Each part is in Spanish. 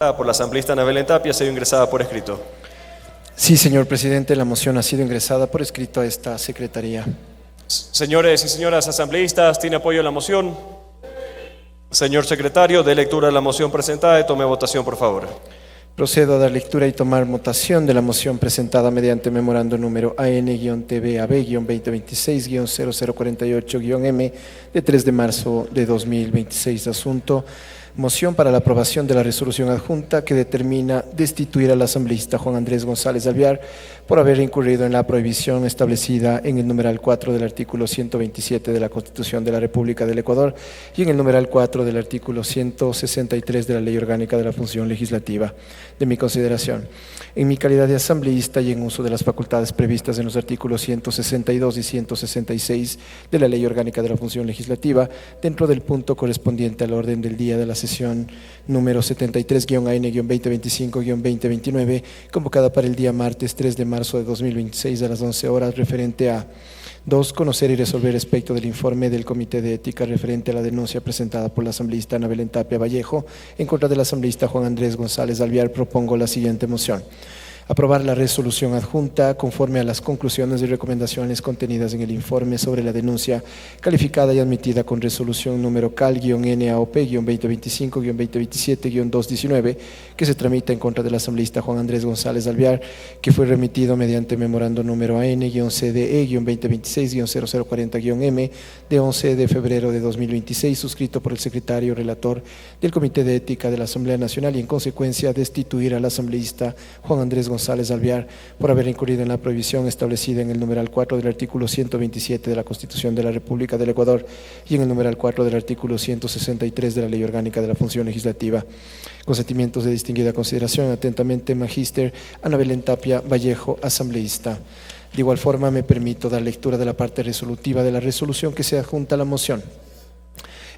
Por la asambleísta Ana Belén Tapia, ha sido ingresada por escrito. Sí, señor presidente, la moción ha sido ingresada por escrito a esta secretaría. Señores y señoras asambleístas, ¿tiene apoyo a la moción? Señor secretario, dé lectura de la moción presentada y tome votación, por favor. Procedo a dar lectura y tomar votación de la moción presentada mediante memorando número AN-TBAB-2026-0048-M de 3 de marzo de 2026. Asunto: moción para la aprobación de la resolución adjunta que determina destituir al asambleísta Juan Andrés González Alvear por haber incurrido en la prohibición establecida en el numeral 4 del artículo 127 de la Constitución de la República del Ecuador y en el numeral 4 del artículo 163 de la Ley Orgánica de la Función Legislativa. De mi consideración, en mi calidad de asambleísta y en uso de las facultades previstas en los artículos 162 y 166 de la Ley Orgánica de la Función Legislativa, dentro del punto correspondiente al orden del día de la sesión número 73-AN-2025-2029, convocada para el día martes 3 de marzo de 2026 a las 11 horas, referente a 2. Conocer y resolver respecto del informe del Comité de Ética referente a la denuncia presentada por la asambleísta Ana Belén Tapia Vallejo en contra del asambleísta Juan Andrés González Alvear. Propongo la siguiente moción: aprobar la resolución adjunta conforme a las conclusiones y recomendaciones contenidas en el informe sobre la denuncia calificada y admitida con resolución número CAL-NAOP-2025-2027-219 que se tramita en contra del asambleísta Juan Andrés González Alvear, que fue remitido mediante memorando número AN-CDE-2026-0040-M de 11 de febrero de 2026, suscrito por el secretario relator del Comité de Ética de la Asamblea Nacional, y en consecuencia destituir al asambleísta Juan Andrés González Alvear por haber incurrido en la prohibición establecida en el numeral 4 del artículo 127 de la Constitución de la República del Ecuador y en el numeral 4 del artículo 163 de la Ley Orgánica de la Función Legislativa. Con sentimientos de distinguida consideración, atentamente, Magíster Ana Belén Tapia Vallejo, asambleísta. De igual forma, me permito dar lectura de la parte resolutiva de la resolución que se adjunta a la moción.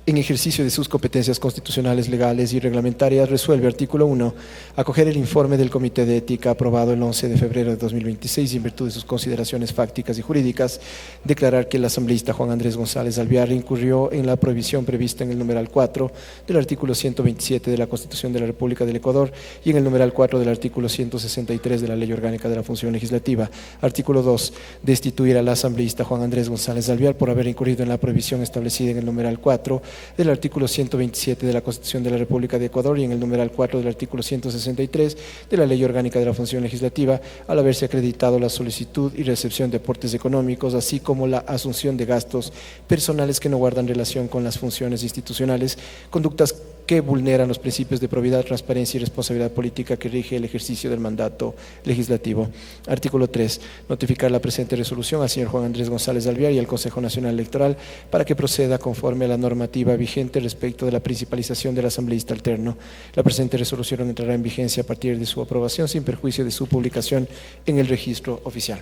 En ejercicio de sus competencias constitucionales, legales y reglamentarias, resuelve: artículo 1, acoger el informe del Comité de Ética aprobado el 11 de febrero de 2026 y en virtud de sus consideraciones fácticas y jurídicas, declarar que el asambleísta Juan Andrés González Alvear incurrió en la prohibición prevista en el numeral 4 del artículo 127 de la Constitución de la República del Ecuador y en el numeral 4 del artículo 163 de la Ley Orgánica de la Función Legislativa. Artículo 2, destituir al asambleísta Juan Andrés González Alvear por haber incurrido en la prohibición establecida en el numeral 4 del artículo 127 de la Constitución de la República de Ecuador y en el numeral 4 del artículo 163 de la Ley Orgánica de la Función Legislativa, al haberse acreditado la solicitud y recepción de aportes económicos, así como la asunción de gastos personales que no guardan relación con las funciones institucionales, conductas que vulneran los principios de probidad, transparencia y responsabilidad política que rige el ejercicio del mandato legislativo. Artículo 3. Notificar la presente resolución al señor Juan Andrés González Alvear y al Consejo Nacional Electoral para que proceda conforme a la normativa vigente respecto de la principalización del asambleísta alterno. La presente resolución entrará en vigencia a partir de su aprobación sin perjuicio de su publicación en el registro oficial.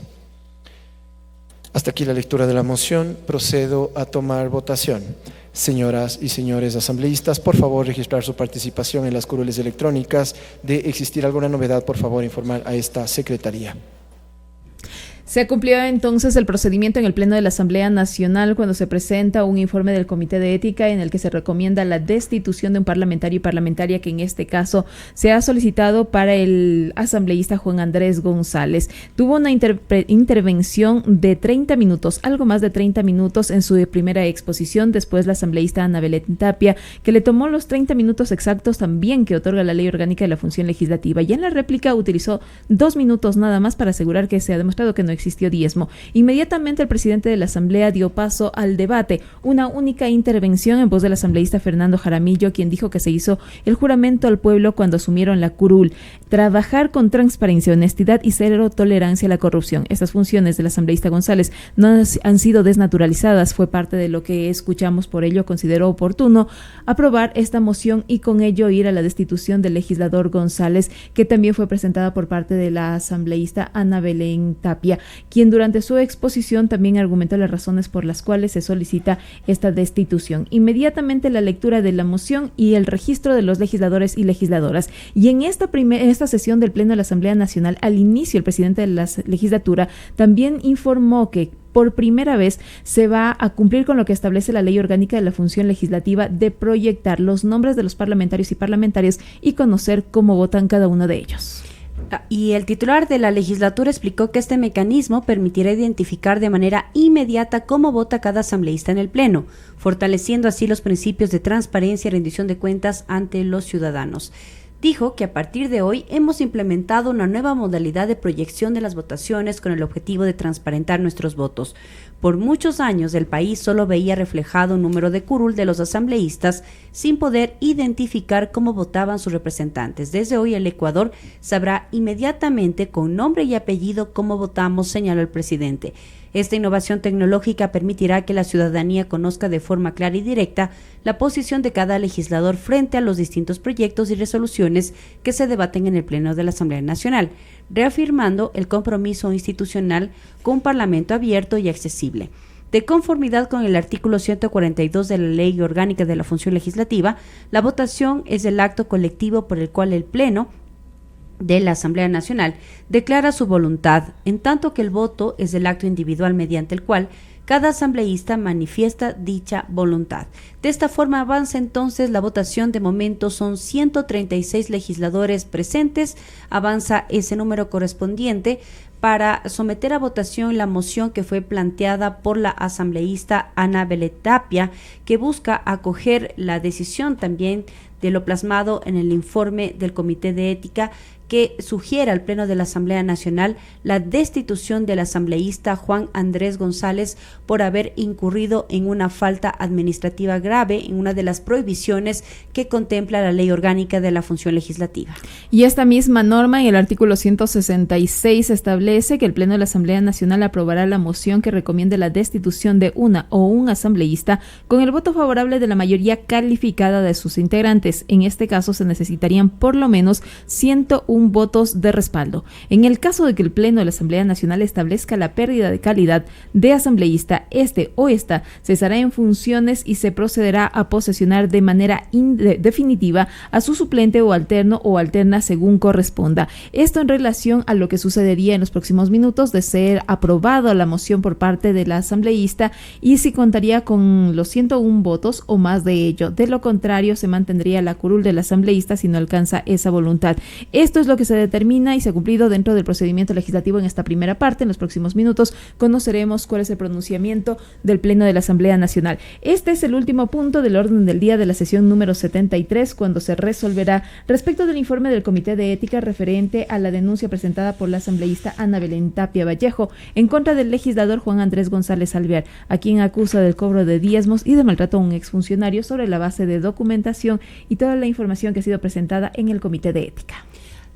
Hasta aquí la lectura de la moción. Procedo a tomar votación. Señoras y señores asambleístas, por favor registrar su participación en las curules electrónicas. De existir alguna novedad, por favor informar a esta secretaría. Se ha cumplido entonces el procedimiento en el Pleno de la Asamblea Nacional cuando se presenta un informe del Comité de Ética en el que se recomienda la destitución de un parlamentario y parlamentaria que en este caso se ha solicitado para el asambleísta Juan Andrés González. Tuvo una intervención de 30 minutos, algo más de 30 minutos en su primera exposición. Después la asambleísta Ana Belén Tapia, que le tomó los 30 minutos exactos también que otorga la Ley Orgánica de la Función Legislativa. Y en la réplica utilizó 2 minutos nada más para asegurar que se ha demostrado que no existió diezmo. Inmediatamente el presidente de la Asamblea dio paso al debate, una única intervención en voz del asambleísta Fernando Jaramillo, quien dijo que se hizo el juramento al pueblo cuando asumieron la curul: trabajar con transparencia, honestidad y cero tolerancia a la corrupción. Estas funciones del asambleísta González no han sido desnaturalizadas, fue parte de lo que escuchamos, por ello consideró oportuno aprobar esta moción y con ello ir a la destitución del legislador González, que también fue presentada por parte de la asambleísta Ana Belén Tapia, quien durante su exposición también argumentó las razones por las cuales se solicita esta destitución. Inmediatamente la lectura de la moción y el registro de los legisladores y legisladoras. Y en esta sesión del Pleno de la Asamblea Nacional, al inicio, el presidente de la legislatura también informó que por primera vez se va a cumplir con lo que establece la Ley Orgánica de la Función Legislativa de proyectar los nombres de los parlamentarios y parlamentarias y conocer cómo votan cada uno de ellos. Y el titular de la legislatura explicó que este mecanismo permitirá identificar de manera inmediata cómo vota cada asambleísta en el Pleno, fortaleciendo así los principios de transparencia y rendición de cuentas ante los ciudadanos. Dijo que a partir de hoy hemos implementado una nueva modalidad de proyección de las votaciones con el objetivo de transparentar nuestros votos. Por muchos años el país solo veía reflejado un número de curul de los asambleístas sin poder identificar cómo votaban sus representantes. Desde hoy el Ecuador sabrá inmediatamente con nombre y apellido cómo votamos, señaló el presidente. Esta innovación tecnológica permitirá que la ciudadanía conozca de forma clara y directa la posición de cada legislador frente a los distintos proyectos y resoluciones que se debaten en el Pleno de la Asamblea Nacional, reafirmando el compromiso institucional con un Parlamento abierto y accesible. De conformidad con el artículo 142 de la Ley Orgánica de la Función Legislativa, la votación es el acto colectivo por el cual el Pleno de la Asamblea Nacional declara su voluntad, en tanto que el voto es el acto individual mediante el cual cada asambleísta manifiesta dicha voluntad. De esta forma avanza entonces la votación. De momento son 136 legisladores presentes, avanza ese número correspondiente para someter a votación la moción que fue planteada por la asambleísta Ana Belentapia, que busca acoger la decisión también de lo plasmado en el informe del Comité de Ética que sugiere al Pleno de la Asamblea Nacional la destitución del asambleísta Juan Andrés González por haber incurrido en una falta administrativa grave en una de las prohibiciones que contempla la Ley Orgánica de la Función Legislativa. Y esta misma norma en el artículo 166 establece que el Pleno de la Asamblea Nacional aprobará la moción que recomiende la destitución de una o un asambleísta con el voto favorable de la mayoría calificada de sus integrantes. En este caso se necesitarían por lo menos 101 votos de respaldo. En el caso de que el Pleno de la Asamblea Nacional establezca la pérdida de calidad de asambleísta, este o esta cesará en funciones y se procederá a posesionar de manera definitiva a su suplente o alterno o alterna según corresponda. Esto en relación a lo que sucedería en los próximos minutos de ser aprobada la moción por parte de la asambleísta y si contaría con los 101 votos o más de ello. De lo contrario, se mantendría la curul del asambleísta si no alcanza esa voluntad. Esto es lo que se determina y se ha cumplido dentro del procedimiento legislativo en esta primera parte. En los próximos minutos conoceremos cuál es el pronunciamiento del Pleno de la Asamblea Nacional. Este es el último punto del orden del día de la sesión número 73, cuando se resolverá respecto del informe del Comité de Ética referente a la denuncia presentada por la asambleísta Ana Belentapia Vallejo en contra del legislador Juan Andrés González Alvear, a quien acusa del cobro de diezmos y de maltrato a un exfuncionario sobre la base de documentación y toda la información que ha sido presentada en el Comité de Ética.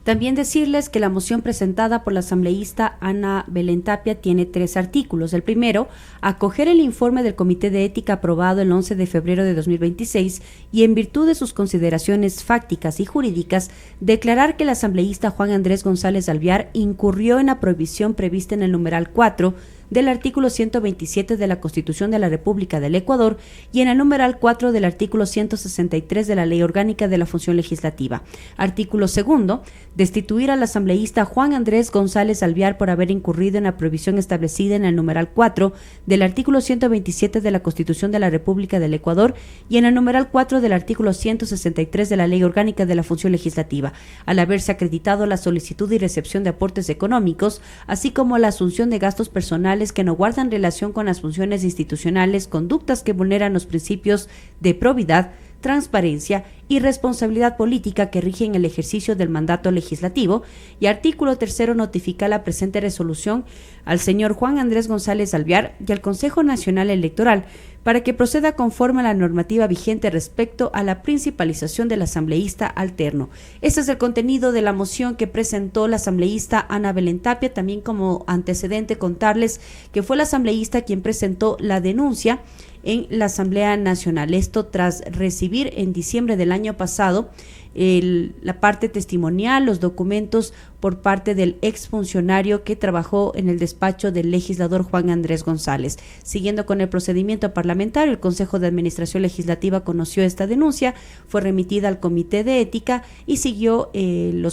También decirles que la moción presentada por la asambleísta Ana Belentapia tiene 3 artículos. El primero, acoger el informe del Comité de Ética aprobado el 11 de febrero de 2026 y en virtud de sus consideraciones fácticas y jurídicas, declarar que el asambleísta Juan Andrés González Alvear incurrió en la prohibición prevista en el numeral 4 del artículo 127 de la Constitución de la República del Ecuador y en el numeral 4 del artículo 163 de la Ley Orgánica de la Función Legislativa. Artículo segundo, destituir al asambleísta Juan Andrés González Alvear por haber incurrido en la prohibición establecida en el numeral 4 del artículo 127 de la Constitución de la República del Ecuador y en el numeral 4 del artículo 163 de la Ley Orgánica de la Función Legislativa, al haberse acreditado la solicitud y recepción de aportes económicos, así como la asunción de gastos personales que no guardan relación con las funciones institucionales, conductas que vulneran los principios de probidad, transparencia y responsabilidad política que rigen el ejercicio del mandato legislativo. Y artículo tercero, notifica la presente resolución al señor Juan Andrés González Alvear y al Consejo Nacional Electoral para que proceda conforme a la normativa vigente respecto a la principalización del asambleísta alterno. Este es el contenido de la moción que presentó la asambleísta Ana Belentapia. También como antecedente contarles que fue la asambleísta quien presentó la denuncia en la Asamblea Nacional. Esto tras recibir en diciembre del año pasado la parte testimonial, los documentos por parte del exfuncionario que trabajó en el despacho del legislador Juan Andrés González. Siguiendo con el procedimiento parlamentario, el Consejo de Administración Legislativa conoció esta denuncia, fue remitida al Comité de Ética y siguió el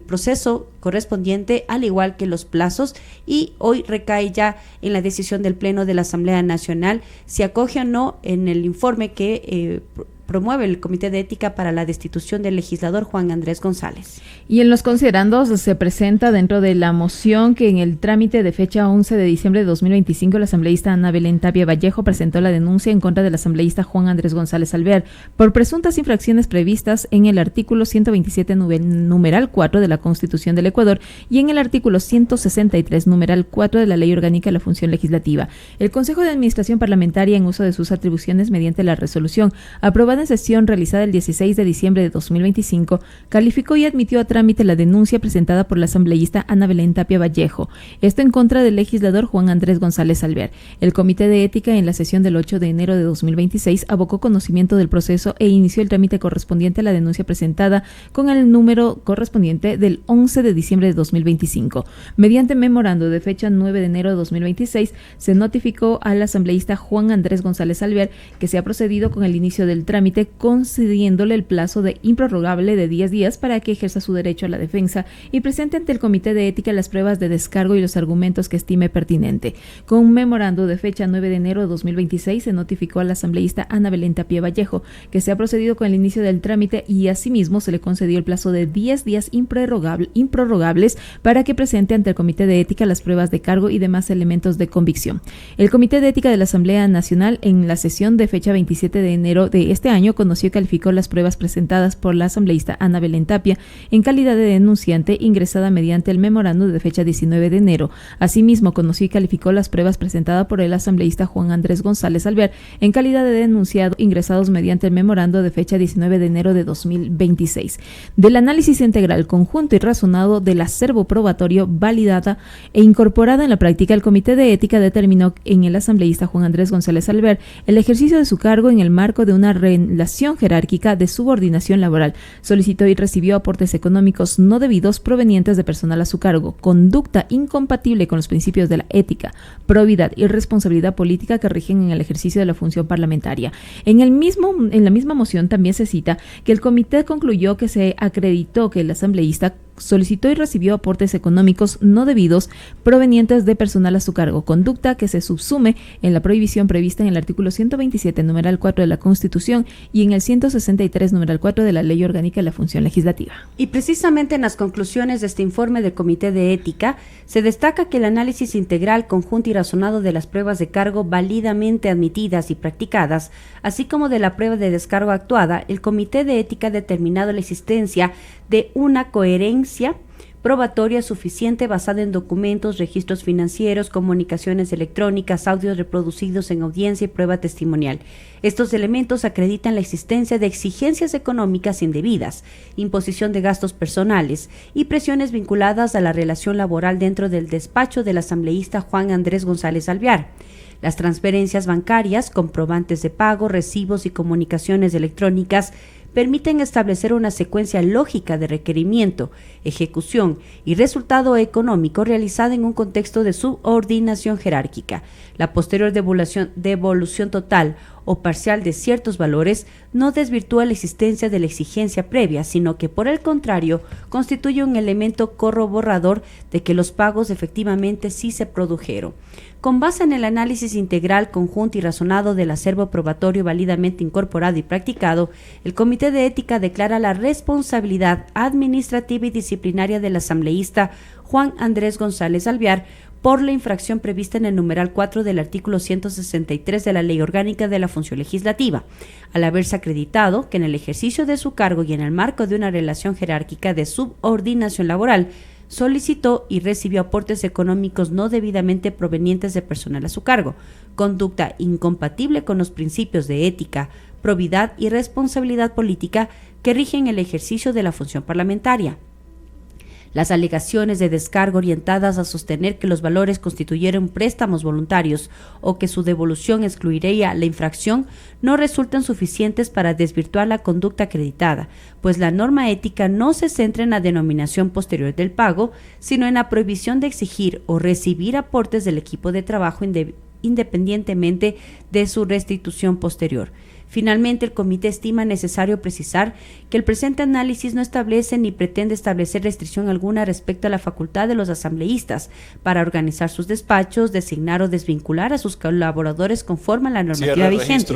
proceso correspondiente, al igual que los plazos, y hoy recae ya en la decisión del Pleno de la Asamblea Nacional si acoge o no en el informe que promueve el Comité de Ética para la destitución del legislador Juan Andrés González. Y en los considerandos se presenta dentro de la moción que en el trámite de fecha 11 de diciembre de 2025 la asambleísta Ana Belén Tapia Vallejo presentó la denuncia en contra del asambleísta Juan Andrés González Alvear por presuntas infracciones previstas en el artículo 127 numeral 4 de la Constitución del Ecuador y en el artículo 163 numeral 4 de la Ley Orgánica de la Función Legislativa. El Consejo de Administración Parlamentaria, en uso de sus atribuciones mediante la resolución aprobada en sesión realizada el 16 de diciembre de 2025, calificó y admitió a trámite la denuncia presentada por la asambleísta Ana Belén Tapia Vallejo, esto en contra del legislador Juan Andrés González Alvear. El Comité de Ética, en la sesión del 8 de enero de 2026, abocó conocimiento del proceso e inició el trámite correspondiente a la denuncia presentada con el número correspondiente del 11 de diciembre de 2025. Mediante memorando de fecha 9 de enero de 2026, se notificó al asambleísta Juan Andrés González Alvear que se ha procedido con el inicio del trámite, concediéndole el plazo de improrrogable de 10 días para que ejerza su derecho a la defensa y presente ante el Comité de Ética las pruebas de descargo y los argumentos que estime pertinente. Con un memorando de fecha 9 de enero de 2026 se notificó a la asambleísta Ana Belén Tapia Vallejo que se ha procedido con el inicio del trámite y asimismo se le concedió el plazo de 10 días improrrogables para que presente ante el Comité de Ética las pruebas de cargo y demás elementos de convicción. El Comité de Ética de la Asamblea Nacional, en la sesión de fecha 27 de enero de este año, conoció y calificó las pruebas presentadas por la asambleísta Ana Belén Tapia en calidad de denunciante ingresada mediante el memorando de fecha 19 de enero. Asimismo, conoció y calificó las pruebas presentadas por el asambleísta Juan Andrés González Alvear en calidad de denunciado ingresados mediante el memorando de fecha 19 de enero de 2026. Del análisis integral, conjunto y razonado del acervo probatorio validada e incorporada en la práctica, el Comité de Ética determinó en el asambleísta Juan Andrés González Alvear el ejercicio de su cargo en el marco de una relación jerárquica de subordinación laboral. Solicitó y recibió aportes económicos no debidos provenientes de personal a su cargo, conducta incompatible con los principios de la ética, probidad y responsabilidad política que rigen en el ejercicio de la función parlamentaria. En la misma moción también se cita que el comité concluyó que se acreditó que el asambleísta solicitó y recibió aportes económicos no debidos provenientes de personal a su cargo, conducta que se subsume en la prohibición prevista en el artículo 127, numeral 4 de la Constitución y en el 163, numeral 4 de la Ley Orgánica de la Función Legislativa. Y precisamente en las conclusiones de este informe del Comité de Ética se destaca que el análisis integral, conjunto y razonado de las pruebas de cargo válidamente admitidas y practicadas, así como de la prueba de descargo actuada, el Comité de Ética ha determinado la existencia de una coherencia probatoria suficiente basada en documentos, registros financieros, comunicaciones electrónicas, audios reproducidos en audiencia y prueba testimonial. Estos elementos acreditan la existencia de exigencias económicas indebidas, imposición de gastos personales y presiones vinculadas a la relación laboral dentro del despacho del asambleísta Juan Andrés González Alvear. Las transferencias bancarias, comprobantes de pago, recibos y comunicaciones electrónicas permiten establecer una secuencia lógica de requerimiento, ejecución y resultado económico realizada en un contexto de subordinación jerárquica. La posterior devolución total o parcial de ciertos valores no desvirtúa la existencia de la exigencia previa, sino que por el contrario constituye un elemento corroborador de que los pagos efectivamente sí se produjeron. Con base en el análisis integral, conjunto y razonado del acervo probatorio válidamente incorporado y practicado, el Comité de Ética declara la responsabilidad administrativa y disciplinaria del asambleísta Juan Andrés González Alvear por la infracción prevista en el numeral 4 del artículo 163 de la Ley Orgánica de la Función Legislativa, al haberse acreditado que en el ejercicio de su cargo y en el marco de una relación jerárquica de subordinación laboral, solicitó y recibió aportes económicos no debidamente provenientes de personal a su cargo, conducta incompatible con los principios de ética, probidad y responsabilidad política que rigen el ejercicio de la función parlamentaria. Las alegaciones de descargo orientadas a sostener que los valores constituyeron préstamos voluntarios o que su devolución excluiría la infracción no resultan suficientes para desvirtuar la conducta acreditada, pues la norma ética no se centra en la denominación posterior del pago, sino en la prohibición de exigir o recibir aportes del equipo de trabajo independientemente de su restitución posterior. Finalmente, el comité estima necesario precisar que el presente análisis no establece ni pretende establecer restricción alguna respecto a la facultad de los asambleístas para organizar sus despachos, designar o desvincular a sus colaboradores conforme a la normativa vigente.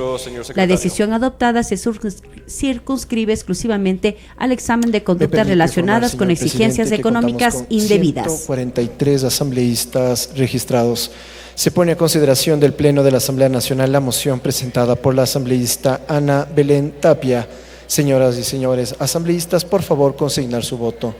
La decisión adoptada se circunscribe exclusivamente al examen de conductas relacionadas con exigencias económicas indebidas. 143 asambleístas registrados. Se pone a consideración del Pleno de la Asamblea Nacional la moción presentada por la asambleísta Ana Belén Tapia. Señoras y señores asambleístas, por favor, consignar su voto.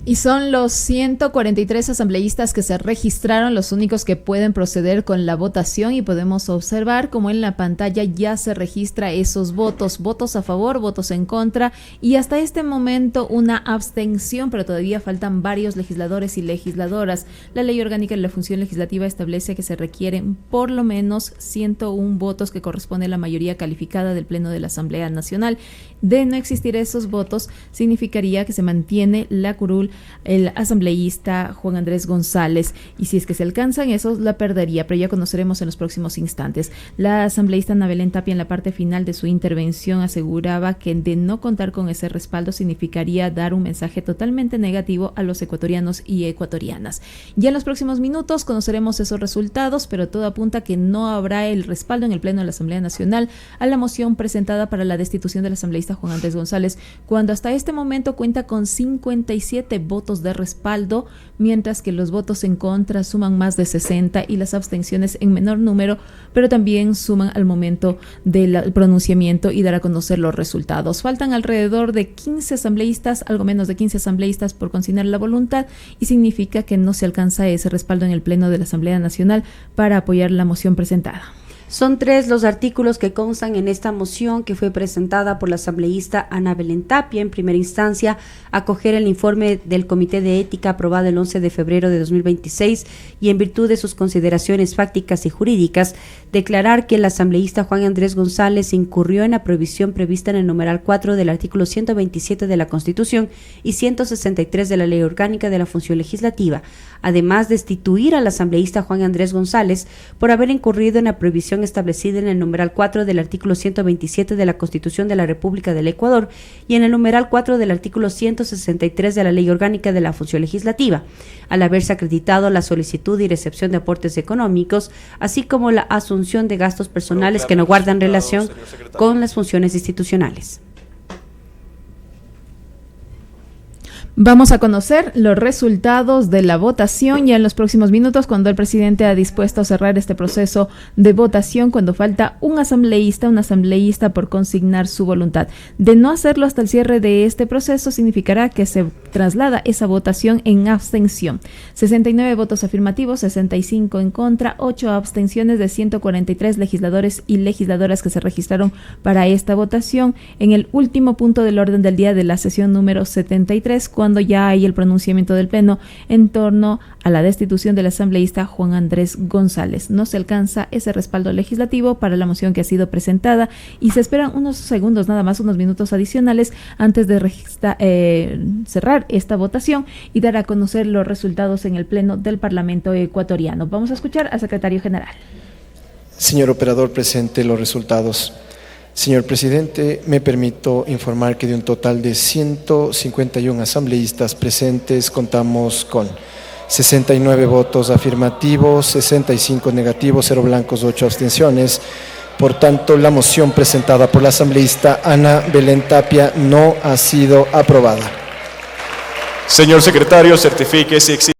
Y son los 143 asambleístas que se registraron los únicos que pueden proceder con la votación, y podemos observar como en la pantalla ya se registra esos votos a favor, votos en contra y hasta este momento una abstención, pero todavía faltan varios legisladores y legisladoras. La Ley Orgánica de la Función Legislativa establece que se requieren por lo menos 101 votos, que corresponde a la mayoría calificada del Pleno de la Asamblea Nacional. De no existir esos votos, significaría que se mantiene la curul el asambleísta Juan Andrés González, y si es que se alcanzan esos la perdería, pero ya conoceremos en los próximos instantes. La asambleísta Ana Belén Tapia en la parte final de su intervención aseguraba que de no contar con ese respaldo significaría dar un mensaje totalmente negativo a los ecuatorianos y ecuatorianas. Ya en los próximos minutos conoceremos esos resultados, pero todo apunta que no habrá el respaldo en el Pleno de la Asamblea Nacional a la moción presentada para la destitución del asambleísta Juan Andrés González, cuando hasta este momento cuenta con 57 votos de respaldo, mientras que los votos en contra suman más de 60 y las abstenciones en menor número, pero también suman al momento del pronunciamiento y dar a conocer los resultados. Faltan alrededor de 15 asambleístas, algo menos de 15 asambleístas por consignar la voluntad, y significa que no se alcanza ese respaldo en el Pleno de la Asamblea Nacional para apoyar la moción presentada. Son 3 los artículos que constan en esta moción que fue presentada por la asambleísta Ana Belén Tapia. En primera instancia, acoger el informe del Comité de Ética aprobado el 11 de febrero de 2026 y en virtud de sus consideraciones fácticas y jurídicas, declarar que el asambleísta Juan Andrés González incurrió en la prohibición prevista en el numeral 4 del artículo 127 de la Constitución y 163 de la Ley Orgánica de la Función Legislativa. Además, destituir al asambleísta Juan Andrés González por haber incurrido en la prohibición establecida en el numeral 4 del artículo 127 de la Constitución de la República del Ecuador y en el numeral 4 del artículo 163 de la Ley Orgánica de la Función Legislativa, al haberse acreditado la solicitud y recepción de aportes económicos, así como la asunción de gastos personales que no guardan relación con las funciones institucionales. Vamos a conocer los resultados de la votación ya en los próximos minutos, cuando el presidente ha dispuesto a cerrar este proceso de votación, cuando falta un asambleísta por consignar su voluntad. De no hacerlo hasta el cierre de este proceso, significará que se traslada esa votación en abstención. 69 votos afirmativos, 65 en contra, 8 abstenciones de 143 legisladores y legisladoras que se registraron para esta votación en el último punto del orden del día de la sesión número 73, cuando ya hay el pronunciamiento del Pleno en torno a la destitución del asambleísta Juan Andrés González. No se alcanza ese respaldo legislativo para la moción que ha sido presentada y se esperan unos segundos, nada más unos minutos adicionales antes de cerrar esta votación y dar a conocer los resultados en el Pleno del Parlamento ecuatoriano. Vamos a escuchar al secretario general. Señor operador, presente los resultados. Señor presidente, me permito informar que de un total de 151 asambleístas presentes, contamos con 69 votos afirmativos, 65 negativos, 0 blancos, 8 abstenciones. Por tanto, la moción presentada por la asambleísta Ana Belén Tapia no ha sido aprobada. Señor secretario, certifique si existe